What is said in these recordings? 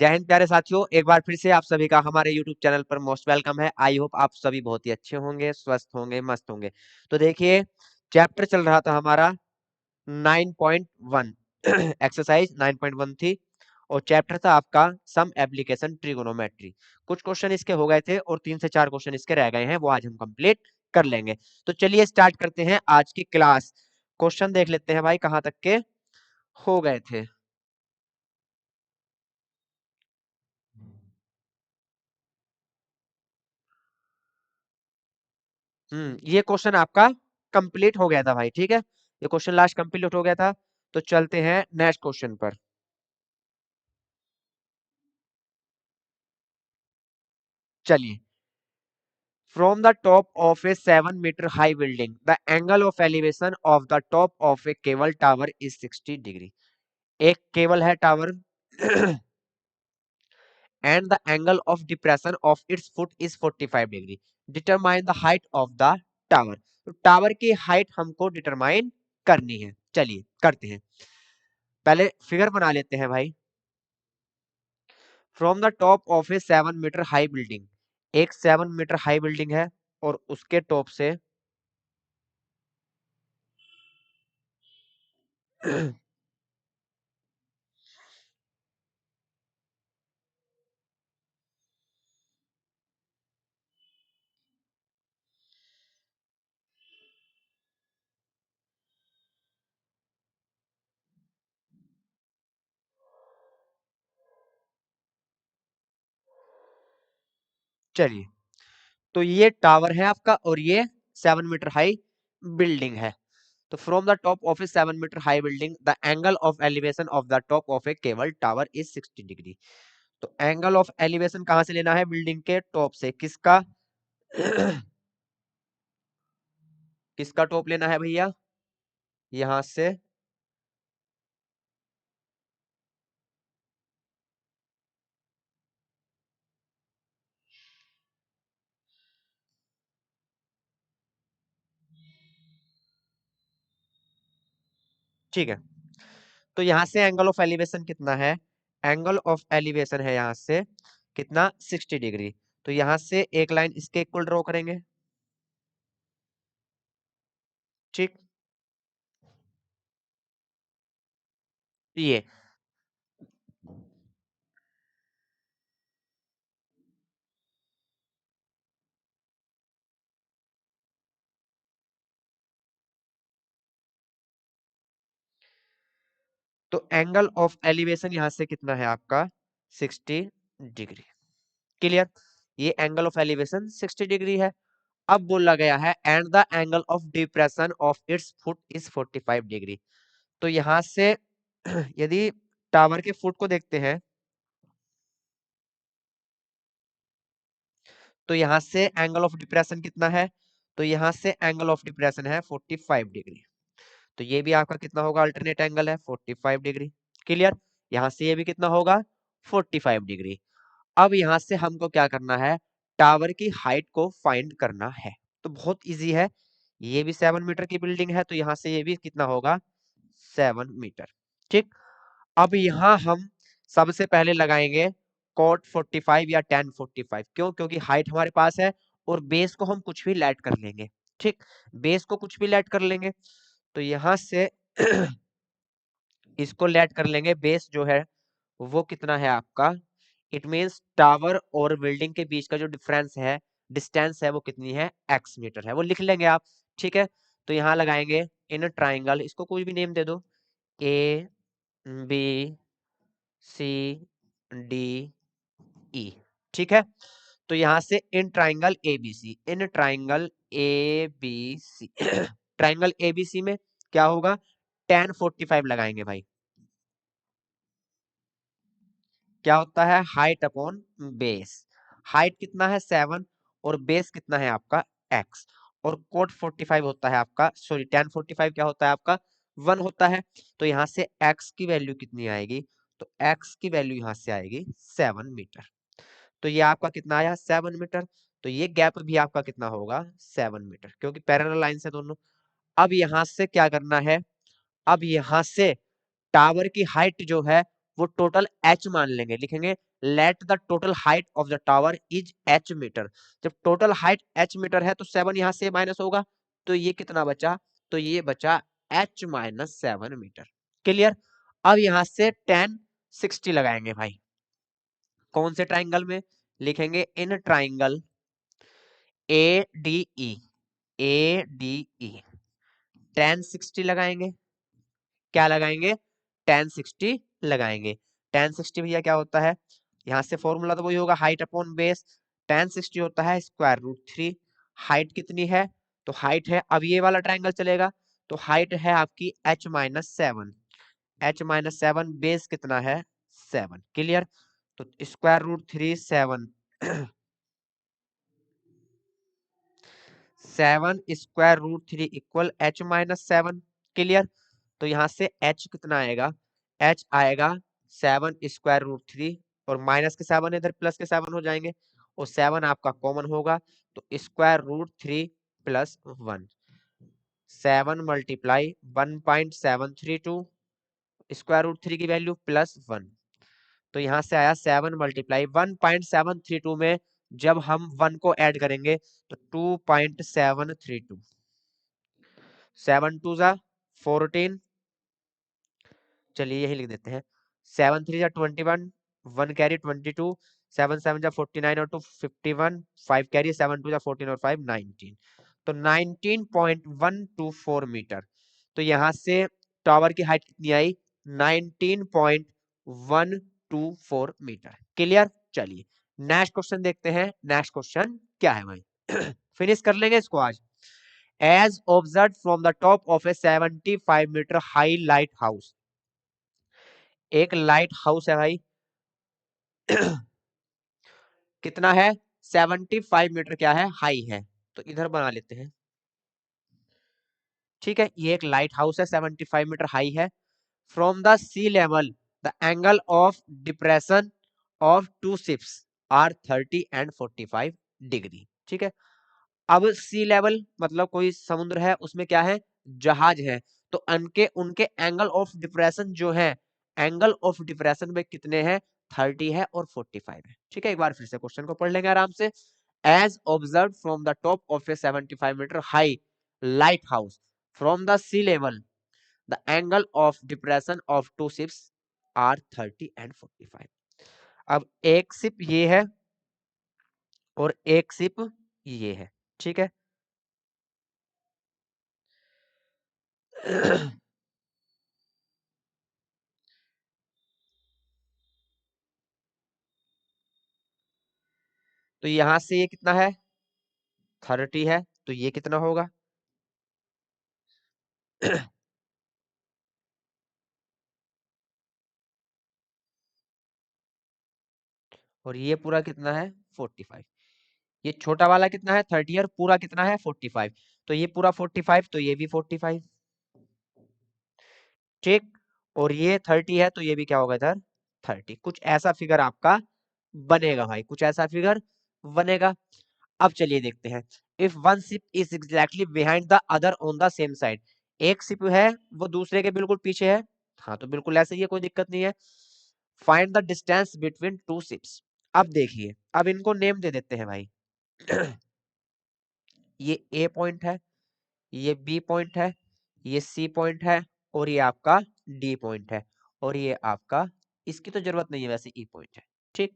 जय हिंद प्यारे साथियों, एक बार फिर से आप सभी का हमारे YouTube चैनल पर मोस्ट वेलकम है। आई होप आप सभी बहुत ही अच्छे होंगे, स्वस्थ होंगे, मस्त होंगे। तो देखिए, चैप्टर चल रहा था हमारा 9.1 एक्सरसाइज 9.1 थी और चैप्टर था आपका सम एप्लीकेशन ट्रिगोनोमेट्री। कुछ क्वेश्चन इसके हो गए थे और 3 से 4 क्वेश्चन इसके रह गए हैं, वो आज हम कंप्लीट कर लेंगे। तो चलिए स्टार्ट करते हैं आज की क्लास। क्वेश्चन देख लेते हैं भाई कहाँ तक के हो गए थे। ये क्वेश्चन आपका कंप्लीट हो गया था भाई, ठीक है। ये क्वेश्चन लास्ट कंप्लीट हो गया था। तो चलते हैं नेक्स्ट क्वेश्चन पर। चलिए, from the top of a 7 metre high building the angle of elevation of the top of a cable tower is 60 degree. एक केबल है tower and the angle of depression of its foot is 45 degree. Determine the height of the tower. तो tower की height हमको determine करनी है। चलिए करते हैं, पहले फिगर बना लेते हैं भाई। From the top of a 7 metre high building, एक 7 मीटर हाई बिल्डिंग है और उसके टॉप से चलिए, तो ये टावर है आपका और ये 7 मीटर हाई बिल्डिंग है। तो from the top of a 7 metre high building the angle of elevation of the top of a cable tower is 60 degree. तो एंगल ऑफ एलिवेशन कहां से लेना है? बिल्डिंग के टॉप से। किसका? किसका टॉप लेना है भैया? यहां से। ठीक है, तो यहाँ से एंगल ऑफ एलिवेशन कितना है? एंगल ऑफ एलिवेशन है यहाँ से कितना? 60 डिग्री। तो यहाँ से एक लाइन इसके इक्वल ड्रॉ करेंगे। ठीक, ये तो एंगल ऑफ एलिवेशन यहाँ से कितना है आपका? 60 डिग्री। क्लियर? ये एंगल ऑफ एलिवेशन 60 डिग्री है। अब बोला गया है and the angle of depression of its foot is 45 degree. तो यहाँ से यदि टावर के फुट को देखते हैं तो यहाँ से एंगल ऑफ डिप्रेशन कितना है? तो यहाँ से एंगल ऑफ डिप्रेशन है 45 डिग्री। तो ये भी आपका कितना होगा? अल्टरनेट एंगल है 45 डिग्री। क्लियर? यहाँ से ये भी कितना होगा? 45 डिग्री। अब यहाँ से हमको क्या करना है? टावर की हाइट को फाइंड करना है। तो बहुत इजी है। ये भी 7 मीटर की बिल्डिंग है तो यहाँ से ये भी कितना होगा? 7 मीटर। ठीक, अब यहाँ हम सबसे पहले लगाएंगे कॉट 45 या tan 45। क्यों? क्योंकि हाइट हमारे पास है और बेस को हम कुछ भी लेट कर लेंगे। ठीक, बेस को कुछ भी लेट कर लेंगे। तो यहाँ से इसको लेट कर लेंगे। बेस जो है वो कितना है आपका? इट मीन्स टावर और बिल्डिंग के बीच का जो डिफरेंस है, डिस्टेंस है, वो कितनी है? x मीटर है। वो लिख लेंगे आप। ठीक है, तो यहाँ लगाएंगे इन ट्राइंगल, इसको कोई भी नेम दे दो, A B C D E. ठीक है, तो यहां से in triangle ABC, in triangle ABC triangle ABC में क्या होगा? tan 45 लगाएंगे भाई। क्या होता है? Height upon base. हाइट कितना है? 7 और बेस कितना है आपका? x। और कोट 45 होता है आपका, सॉरी tan 45 क्या होता है आपका? 1 होता है। तो यहाँ से x की वैल्यू कितनी आएगी? तो x की वैल्यू यहाँ से आएगी 7 मीटर। तो ये आपका कितना आया? 7 मीटर। तो ये गैप भी आपका कितना होगा? 7 मीटर, क्योंकि पैरेलल लाइन से दोनों। अब यहाँ से क्या करना है? अब यहाँ से टावर की हाइट जो है वो टोटल h मान लेंगे, लिखेंगे let the total height of the tower is h metre. जब टोटल हाइट h मीटर है तो 7 यहाँ से माइनस होगा, तो ये कितना बचा, तो ये बचा h माइनस 7 मीटर। क्लियर। अब यहाँ से tan 60 लगाएंगे भाई, कौन से ट्राइंगल में, लिखेंगे in triangle ADE, ADE tan 60 लगाएंगे, क्या लगाएंगे, tan 60 लगाएंगे। tan 60 भैया क्या होता है, यहाँ से फॉर्मूला तो वही होगा, हाइट अपॉन बेस। tan 60 होता है स्क्वायर रूट 3। हाइट कितनी है, तो हाइट है, अब ये वाला ट्राइंगल चलेगा, तो हाइट है आपकी h minus 7, h minus 7, base कितना है 7। क्लियर। तो square root 3 7 7 square root 3 equal h minus 7। Clear. तो यहाँ से h कितना आएगा, h आएगा 7 स्क्वायर रूट 3, और माइनस के 7 इधर प्लस के 7 हो जाएंगे, और 7 आपका कॉमन होगा, तो square root 3 plus 1, 7 multiply 1.732, square root 3 की वैल्यू प्लस 1, तो यहाँ से आया 7 मल्टीप्लाई 1.732 में जब हम 1 को ऐड करेंगे तो 2.732, 7 2 जा 14, चलिए यही लिख देते हैं, 7 3 जा 21, 1 कैरी 22, 7 7 जा 49 और 2 51, 5 कैरी 7 2 जा 14 और 5 19, तो 19.124 मीटर। तो यहाँ से टावर की हाइट कितनी आई, 19.124 मीटर। क्लियर। चलिए नेक्स्ट क्वेश्चन देखते हैं, नेक्स्ट क्वेश्चन क्या है भाई। फिनिश कर लेंगे इसको आज। As observe from the top of a 75 metre high lighthouse, एक लाइट हाउस है भाई कितना है 75 मीटर क्या है, हाई है, तो इधर बना लेते हैं। ठीक है, ये एक लाइट हाउस है, 75 मीटर हाई है। From the sea level the angle of depression of two ships are 30 and 45 degree. ठीक है, अब सी लेवल मतलब कोई समुद्र है, उसमें क्या है, जहाज है, तो उनके उनके एंगल ऑफ डिप्रेशन जो है, एंगल ऑफ डिप्रेशन में कितने हैं, 30 है और 45 है। ठीक है, एक बार फिर से क्वेश्चन को पढ़ लेंगे आराम से। As observe from the top of a 75 metre high lighthouse from the sea level the angle of depression of two ships are 30 and 45। अब एक शिप ये है और एक शिप ये है। ठीक है तो यहां से ये कितना है 30 है, तो ये कितना होगा और ये पूरा कितना है 45। ये छोटा वाला कितना है 30 और पूरा कितना है 45, तो ये पूरा 45, तो ये भी 45। ठीक, और ये 30 है, तो ये भी क्या होगा इधर 30। कुछ ऐसा फिगर आपका बनेगा भाई, कुछ ऐसा फिगर बनेगा। अब चलिए देखते हैं। If one ship is exactly behind the other on the same side, एक शिप है वो दूसरे के बिल्कुल पीछे है, हाँ तो बिल्कुल ऐसे ही है, कोई दिक्कत नहीं है। Find the distance between two ships. अब देखिए, अब इनको नेम दे देते हैं भाई ये ए पॉइंट है, ये बी पॉइंट है, ये सी पॉइंट है, और ये आपका डी पॉइंट है, और ये आपका, इसकी तो जरूरत नहीं है वैसे, ई पॉइंट है। ठीक,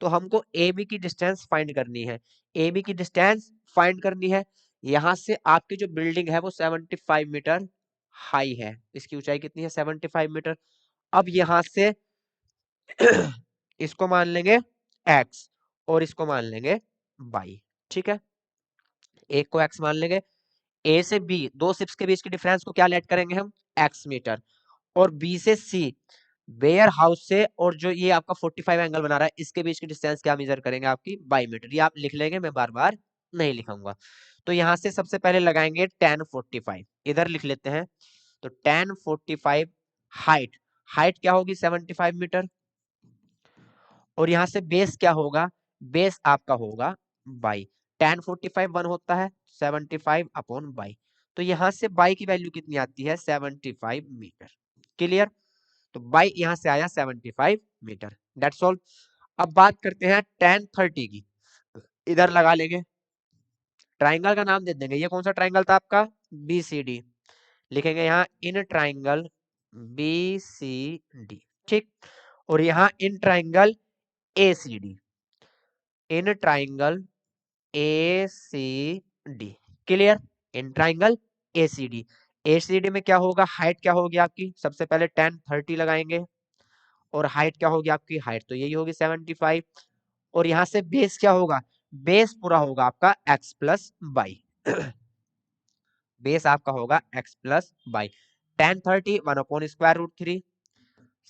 तो हमको ए बी की डिस्टेंस फाइंड करनी है, ए बी की डिस्टेंस फाइंड करनी है। यहां से आपकी जो बिल्डिंग है वो 75 मीटर हाई है, इसकी ऊंचाई कितनी है 75 मीटर। अब यहां से इसको मान लेंगे x और इसको मान लेंगे y। ठीक है, एक को x मान लेंगे, ए से बी दो शिप्स के बीच की डिफरेंस को क्या लेट करेंगे हम, x मीटर, और बी से सी वेयर हाउस से, और जो ये आपका 45 एंगल बना रहा है इसके बीच की डिस्टेंस क्या मेजर करेंगे आपकी बाई मीटर। ये आप लिख लेंगे, मैं बार बार नहीं लिखूंगा। तो यहां से सबसे पहले लगाएंगे tan 45, इधर लिख लेते हैं, तो tan 45 हाइट, हाइट क्या होगी 75 मीटर, और यहां से बेस क्या होगा, बेस आपका होगा बाई, tan 45 1 होता है 75 अपॉन बाई, तो यहां से बाई की वैल्यू कितनी आती है 75 मीटर। क्लियर। तो बाई यहाँ से आया 75 मीटर। That's all. अब बात करते हैं tan 30 की। इधर लगा लेंगे, ट्राइंगल का नाम दे देंगे। ये कौन सा ट्राइंगल था आपका? BCD। लिखेंगे यहाँ इन ट्राइंगल BCD, ठीक। और यहाँ in triangle ACD, in triangle ACD। Clear? In triangle ACD। ACD में क्या होगा? हाइट क्या होगी आपकी? सबसे पहले tan 30 लगाएंगे, और हाइट क्या होगी आपकी? हाइट तो यही होगी 75। और यहाँ से बेस क्या होगा? बेस पूरा होगा आपका x प्लस बाई। बेस आपका होगा x plus by. tan 30 1/√3,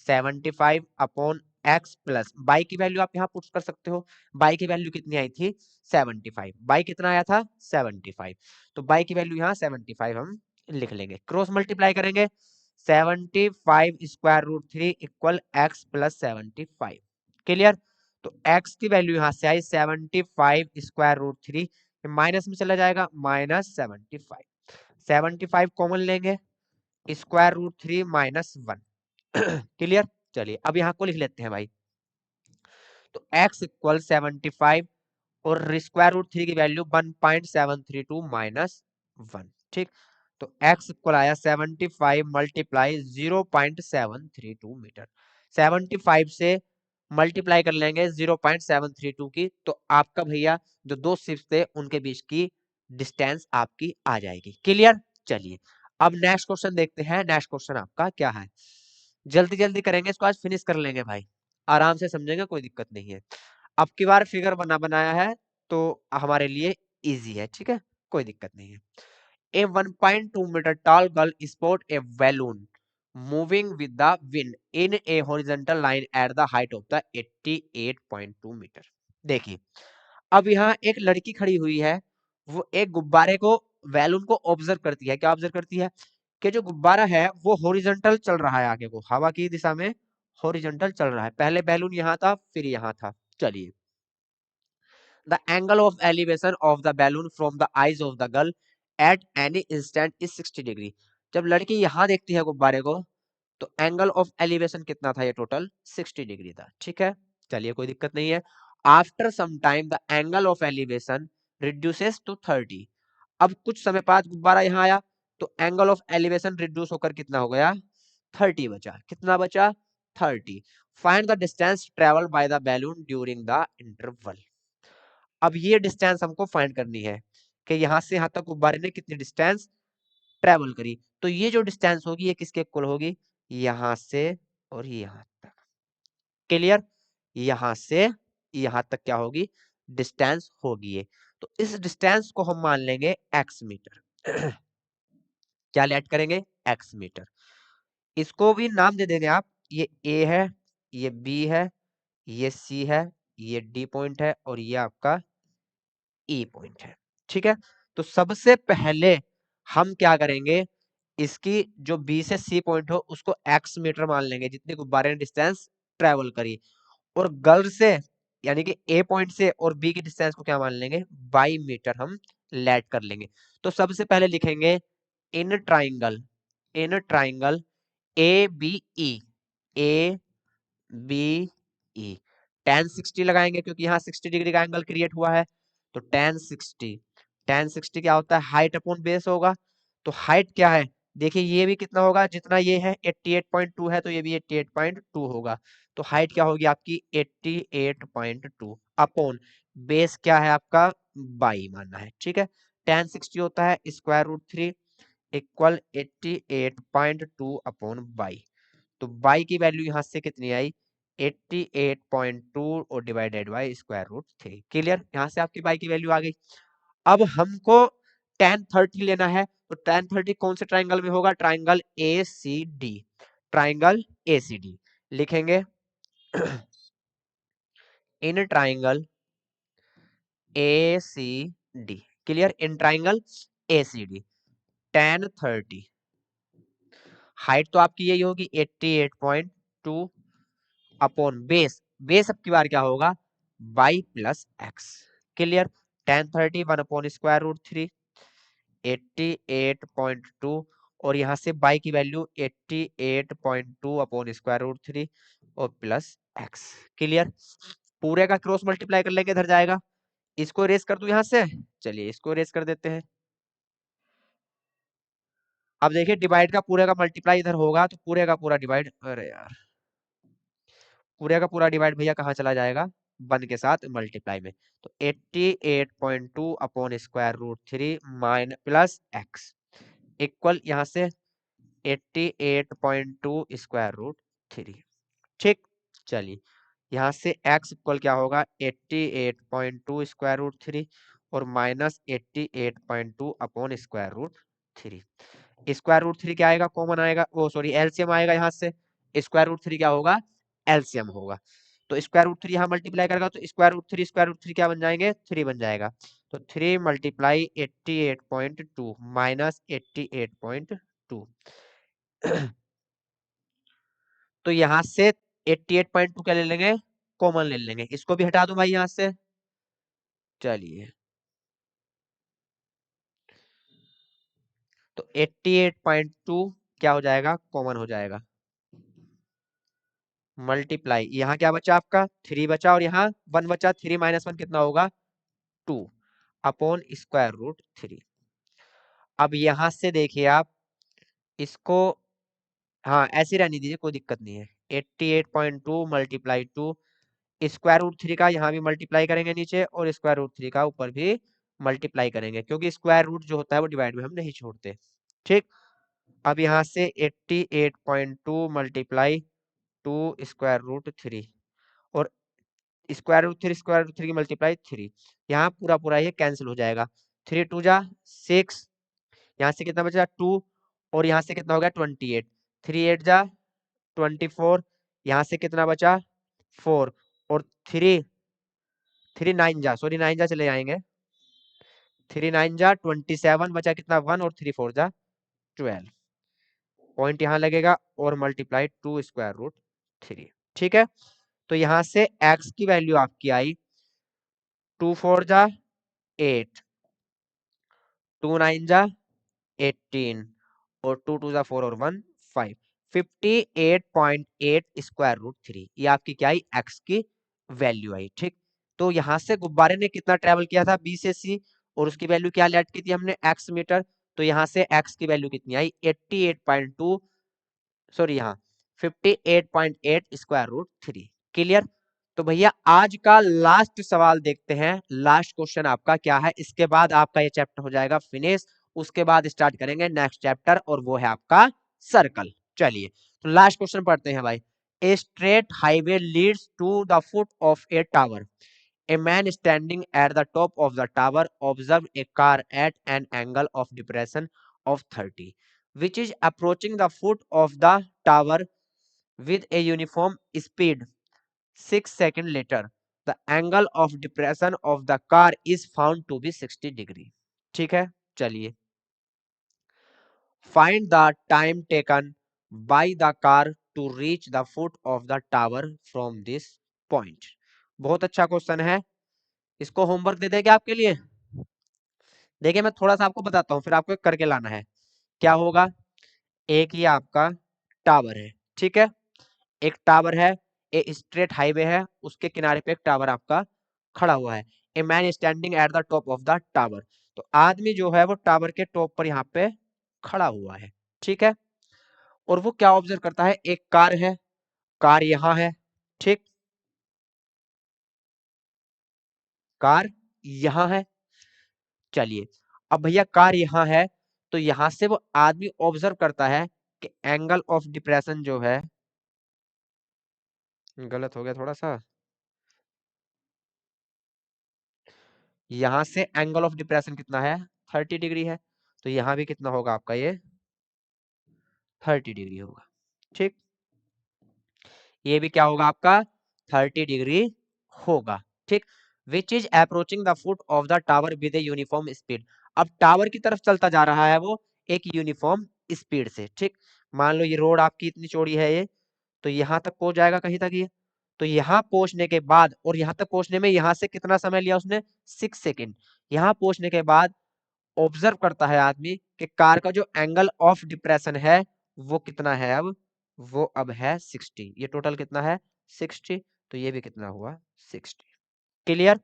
75 upon x plus by की वैल्यू आप यहाँ पुट कर सकते हो। बाई की वैल्यू कितनी आई थी? 75। बाई कितना आया था? 75। तो बाई की वैल्यू यहाँ 75 हम लिख लेंगे। क्रॉस मल्टीप्लाई करेंगे, 75√3 इक्वल x प्लस 75। क्लियर? तो x की वैल्यू यहाँ से आई 75√3, माइनस में चला जाएगा, -75। 75 कॉमन लेंगे, √3 -1। क्लियर? चलिए अब यहाँ को लिख लेते हैं भाई। तो x इक्वल 75 और √3 की वैल्यू 1.732 -1, ठीक। तो x इक्वल आया 75 मल्टीप्लाई 0.732 मीटर। 75 से मल्टीप्लाई कर लेंगे 0.732 की, तो आपका भैया जो दो शिप्स थे उनके बीच की डिस्टेंस आपकी आ जाएगी। क्लियर? चलिए अब नेक्स्ट क्वेश्चन देखते हैं। नेक्स्ट क्वेश्चन आपका क्या है? जल्दी जल्दी करेंगे इसको, आज फिनिश कर लेंगे भाई, आराम से समझेंगे, कोई दिक्कत नहीं है। अब की बार फिगर बनाया है तो हमारे लिए इजी है, ठीक है, कोई दिक्कत नहीं है। A 1.2 metre tall girl spot a balloon moving with the wind in a horizontal line at the height of the 88.2 metre. देखिए अब यहाँ एक लड़की खड़ी हुई है, वो एक गुब्बारे को, बैलून को ऑब्जर्व करती है। क्या ऑब्जर्व करती है? कि जो गुब्बारा है वो हॉरिजॉन्टल चल रहा है, आगे को हवा की दिशा में हॉरिजॉन्टल चल रहा है। पहले बैलून यहाँ था, फिर यहाँ था। चलिए, the angle of elevation of the balloon from the eyes of the girl at any instant is 60 degree. जब लड़की यहाँ देखती है गुब्बारे को, तो एंगल ऑफ एलिवेशन कितना था? ये टोटल 60 डिग्री था, ठीक है। चलिए कोई दिक्कत नहीं है। After some time the angle of elevation reduces to 30। अब कुछ समय बाद गुब्बारा यहाँ आया, तो एंगल ऑफ एलिवेशन रिड्यूस होकर कितना हो गया? 30 बचा। कितना बचा? 30। Find the distance travelled by the balloon during the interval. अब ये डिस्टेंस हमको फाइंड करनी है कि यहाँ से यहाँ तक गुब्बारे ने कितनी डिस्टेंस ट्रेवल करी। तो ये जो डिस्टेंस होगी ये किसके इक्वल होगी? यहाँ से और यहाँ तक। क्लियर? यहाँ से यहाँ तक क्या होगी? डिस्टेंस होगी ये। तो इस डिस्टेंस को हम मान लेंगे x मीटर। क्या लेट करेंगे? x metre. इसको भी नाम दे देंगे आप। ये A है, ये B है, ये C है, ये D पॉइंट है, और ये आपका E पॉइंट है, ठीक है। तो सबसे पहले हम क्या करेंगे, इसकी जो B से C पॉइंट हो उसको x मीटर मान लेंगे, जितनी गुब्बारे ने डिस्टेंस ट्रेवल करी। और गर्ल से यानी कि A पॉइंट से और B की डिस्टेंस को क्या मान लेंगे? बाई मीटर हम लेट कर लेंगे। तो सबसे पहले लिखेंगे in triangle, in triangle ABE, ABE tan 60 लगाएंगे, क्योंकि यहाँ 60 डिग्री का एंगल क्रिएट हुआ है। तो tan 60, tan 60 क्या होता है? हाइट अपॉन बेस होगा। तो हाइट क्या है? देखिए ये भी कितना होगा? जितना ये है 88.2 है, तो ये भी 88.2 होगा। तो हाइट क्या होगी आपकी? 88.2 अपॉन बेस क्या है आपका? बाई मानना है, ठीक है। tan 60 होता है √3 इक्वल 88.2 अपॉन बाई। तो बाई की वैल्यू यहाँ से कितनी आई? 88.2 और डिवाइडेड बाई √3। क्लियर? यहाँ से आपकी बाई की वैल्यू आ गई। अब हमको tan 30 लेना है। तो tan 30 कौन से ट्राइंगल में होगा? ट्राइंगल ACD, ट्राइंगल ACD लिखेंगे in triangle ACD। Clear? In triangle ACD tan 30, height तो आपकी यही होगी 88.2 अपॉन बेस, बेस अब की बार क्या होगा? By plus x. Clear? tan 30 1/√3, 88.2 और यहाँ से बाई की वैल्यू 88.2 अपॉन स्क्वायर रूट 3 और प्लस एक्स। क्लियर? पूरे का क्रॉस मल्टीप्लाई कर लेंगे, इधर जाएगा। इसको रेस कर दूं यहाँ से, चलिए इसको रेस कर देते हैं। अब देखिए डिवाइड का पूरे का मल्टीप्लाई इधर होगा तो पूरे का पूरा डिवाइड, अरे यार पूरे का पूरा डिवाइड भैया कहाँ चला जाएगा, 1 के साथ मल्टीप्लाई में। तो 88.2 upon square root 3 minus plus x equal यहाँ से 88.2 स्क्वायर रूट 3। ठीक, चलिए यहाँ से x इक्वल क्या होगा 88.2 स्क्वायर रूट 3 और minus 88.2 upon square root 3। Square root 3 क्या आएगा, कॉमन आएगा, ओ सॉरी एलसीएम आएगा यहाँ से। स्क्वायर रूट 3 क्या होगा, एलसीएम होगा। तो स्क्वायर रूट 3 यहाँ मल्टीप्लाई करेगा तो स्क्वायर रूट थ्री क्या बन जाएंगे, 3 बन जाएगा। तो 3 मल्टीप्लाई 88.2 माइनस 88.2 तो यहाँ से 88.2 क्या ले लेंगे, कॉमन ले लेंगे। इसको भी हटा दो भाई यहाँ से, चलिए तो 88.2 क्या हो जाएगा, कॉमन हो जाएगा। मल्टीप्लाई यहाँ क्या बचा आपका, 3 बचा और यहाँ 1 बचा। 3 माइनस 1 कितना होगा, 2 अपॉन स्क्वायर रूट 3। अब यहाँ से देखिए आप इसको, हाँ ऐसे रहने दीजिए, कोई दिक्कत नहीं है। 88.2 मल्टीप्लाई 2 स्क्वायर रूट 3 का यहाँ भी मल्टीप्लाई करेंगे नीचे और स्क्वायर रूट 3 का ऊपर भी मल्टीप्लाई करेंगे, क्योंकि स्क्वायर रूट जो होता है वो डिवाइड में हम नहीं छोड़ते। ठीक, अब यहाँ से 88.2 मल्टीप्लाई 2 स्क्वायर रूट 3 और स्क्वायर रूट थ्री की मल्टीप्लाई 3, यहाँ पूरा पूरा ये कैंसिल हो जाएगा। 3 टू जा 6, यहाँ से कितना बचा 2 और यहाँ से कितना हो गया 28। 3 8 जा 24, यहाँ से कितना बचा 4 और 3 3 9 जा सॉरी 9 जा चले जाएंगे। 3 9 जा 27 बचा कितना 1 और 3 4 जा 12। पॉइंट यहाँ लगेगा और मल्टीप्लाई 2 स्क्वायर रूट 3। ठीक है, तो यहाँ से x की वैल्यू आपकी आई 2 4 जा 8, 2 9 जा 18 और 2 2 जा 4 और 1 5। 58.8 स्क्वायर रूट 3 ये आपकी क्या आई, x की वैल्यू आई। ठीक, तो यहाँ से गुब्बारे ने कितना ट्रेवल किया था b से c और उसकी वैल्यू क्या लेट की थी हमने, x मीटर। तो यहाँ से x की वैल्यू कितनी आई 88.2 सॉरी यहाँ 58.8 स्क्वायर रूट 3। क्लियर? तो भैया आज का लास्ट सवाल देखते हैं, लास्ट क्वेश्चन आपका क्या है, इसके बाद आपका ये चैप्टर हो जाएगा फिनिश। उसके बाद स्टार्ट करेंगे नेक्स्ट चैप्टर और वो है आपका सर्कल। चलिए तो लास्ट क्वेश्चन पढ़ते हैं भाई। A straight highway leads to the foot of a tower. A man standing at the top of the tower observed a car at an angle of depression of 30, which is approaching the foot of the tower with a uniform speed. 6 seconds later, the angle of depression of the car is found to be 60 degree. ठीक है, चलिए find the time taken by the car to reach the foot of the tower from this point. बहुत अच्छा question है, इसको homework दे देंगे आपके लिए। देखिए मैं थोड़ा सा आपको बताता हूँ, फिर आपको करके लाना है। क्या होगा, एक ये आपका टावर है, ठीक है, एक टावर है, एक स्ट्रेट हाईवे है, उसके किनारे पे एक टावर आपका खड़ा हुआ है। A man standing at the top of the tower, तो आदमी जो है वो टावर के टॉप पर यहाँ पे खड़ा हुआ है। ठीक है, और वो क्या ऑब्जर्व करता है, एक कार है, कार यहाँ है, ठीक, कार यहाँ है। चलिए अब भैया कार यहाँ है तो यहाँ से वो आदमी ऑब्जर्व करता है कि एंगल ऑफ डिप्रेशन जो है, गलत हो गया थोड़ा सा, यहाँ से एंगल ऑफ डिप्रेशन कितना है 30 डिग्री है, तो यहाँ भी कितना होगा आपका ये 30 डिग्री होगा। ठीक, ये भी क्या होगा आपका 30 डिग्री होगा। ठीक, विच is approaching the foot of the tower with a uniform speed. अब टावर की तरफ चलता जा रहा है वो एक यूनिफॉर्म स्पीड से। ठीक, मान लो ये रोड आपकी इतनी चौड़ी है ये, तो यहाँ तक पहुंच जाएगा कहीं तक ये, तो यहाँ पहुंचने के बाद, और यहाँ तक पहुंचने में यहाँ से कितना समय लिया उसने 6 सेकेंड। यहाँ पहुंचने के बाद ऑब्जर्व करता है आदमी कि कार का जो एंगल ऑफ डिप्रेशन है वो कितना है अब, वो अब है 60। ये टोटल कितना है 60, तो ये भी कितना हुआ 60। क्लियर।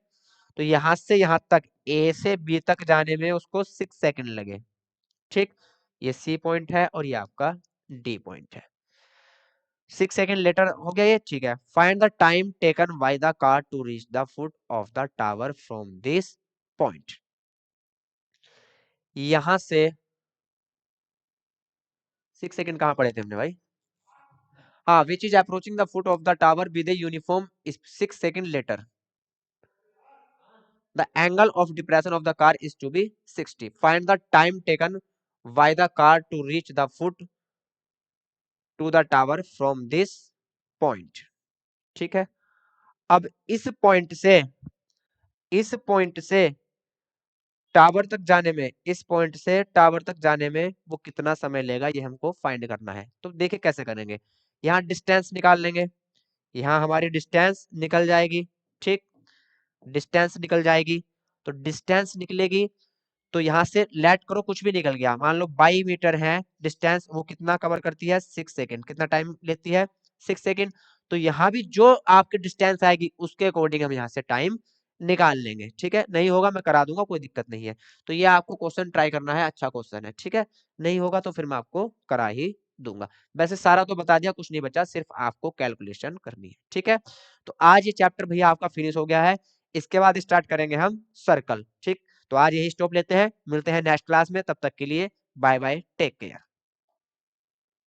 तो यहां से यहां तक ए से बी तक जाने में उसको 6 सेकंड लगे। ठीक, ये सी पॉइंट है और ये आपका डी पॉइंट है। 6 सेकंड लेटर हो गया ये, ठीक है। Find the time taken by the car to reach the foot of the tower from this point. यहां से 6 सेकंड कहां पढ़े थे हमने भाई, हाँ, which is approaching the foot of the tower with a uniform 6 second later, the angle of depression of the car is to be 60. Find the time taken by the car to reach the foot to the tower from this point। ठीक है, अब इस point से tower तक जाने में, इस point से टावर तक जाने में वो कितना समय लेगा, ये हमको फाइंड करना है। तो देखिए कैसे करेंगे, यहाँ डिस्टेंस निकाल लेंगे, यहाँ हमारी डिस्टेंस निकल जाएगी। ठीक, डिस्टेंस निकल जाएगी, तो डिस्टेंस निकलेगी तो यहाँ से लेट करो कुछ भी निकल गया, मान लो 22 मीटर है डिस्टेंस, वो कितना कवर करती है 6 सेकंड, कितना टाइम लेती है 6 सेकंड। तो यहाँ भी जो आपकी डिस्टेंस आएगी उसके अकॉर्डिंग हम यहाँ से टाइम निकाल लेंगे। ठीक है, नहीं होगा मैं करा दूंगा, कोई दिक्कत नहीं है। तो ये आपको क्वेश्चन ट्राई करना है, अच्छा क्वेश्चन है। ठीक है, नहीं होगा तो फिर मैं आपको करा ही दूंगा। वैसे सारा तो बता दिया, कुछ नहीं बचा, सिर्फ आपको कैलकुलेशन करनी है। ठीक है, तो आज ये चैप्टर भैया आपका फिनिश हो गया है। इसके बाद स्टार्ट करेंगे हम सर्कल। ठीक, तो आज यही स्टॉप लेते हैं, मिलते हैं नेक्स्ट क्लास में, तब तक के लिए बाय बाय, टेक केयर।